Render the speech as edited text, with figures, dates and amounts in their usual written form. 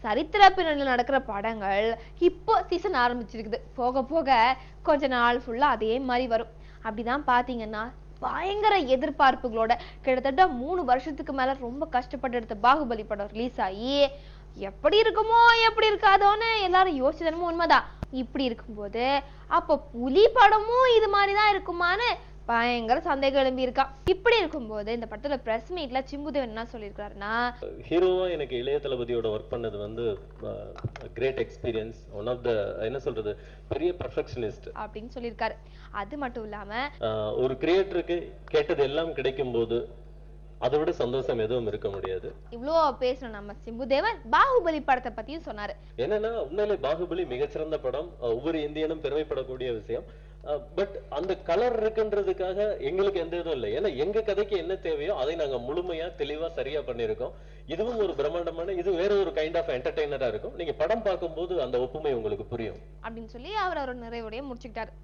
சரித்திர பின்னணியில் நடக்கிற படங்கள் இப்போ சீசன் ஆரம்பிச்சிருக்குது. போக போக கொஞ்ச நாள் ஃபுல்லா அதே மாதிரி வரும். அப்படிதான் பாத்தீங்கன்னா பயங்கர எதிர்பார்ப்புகளோட கிட்டத்தட்ட 3 வருஷத்துக்கு மேல ரொம்ப கஷ்டப்பட்டு எடுத்த பாகுபலி படம் ரிலீஸ் ஆகி எப்படி இருக்குமோ எப்படி இருக்காதோன்னு எல்லாரும் யோசிச்சதும் உண்மைதான். இப்படி இருக்கும்போது அப்ப புலி படமும் இது மாதிரிதான் இருக்குமான்னு பயங்கர சந்தேகம் எழும்பி இருக்கா. இப்படி இருக்கும்போது இந்த படத்துல பிரஸ் மீட்ல சிம்புதேவன் என்ன சொல்லியிருக்காருன்னா, ஹீரோவா எனக்கு இளைய தளபதியோட ஒர்க் பண்ணது வந்து great experience. One of the என்ன சொல்றது பெரிய பெர்ஃபெக்ஷனிஸ்ட் அப்படின்னு சொல்லியிருக்காரு. அது மட்டும் இல்லாம ஒரு கிரியேட்டருக்கு கேட்டது எல்லாம் கிடைக்கும் போது அதை விட சந்தோஷம் எதுவும் இருக்க முடியாது. இவ்வளோ பேசணும் நம்ம சிம்புதேவன் பாகுபலி படத்தை பத்தியும் சொன்னாரு. என்னன்னா உண்மையிலே பாகுபலி மிகச்சிறந்த படம், ஒவ்வொரு இந்தியனும் பெருமைப்படக்கூடிய விஷயம். பட் அந்த கலர் இருக்குன்றதுக்காக எங்களுக்கு எந்த இதுவும் இல்லை. ஏன்னா எங்க கதைக்கு என்ன தேவையோ அதை நாங்க முழுமையா தெளிவா சரியா பண்ணிருக்கோம். இதுவும் ஒரு பிரம்மாண்டமான, இது வேற ஒரு கைண்ட் ஆஃப் என்டர்டெய்னரா இருக்கும். நீங்க படம் பார்க்கும்போது அந்த ஒப்புமை உங்களுக்கு புரியும் அப்படின்னு சொல்லி அவர் நிறைவுடைய முடிச்சுக்கிட்டாரு.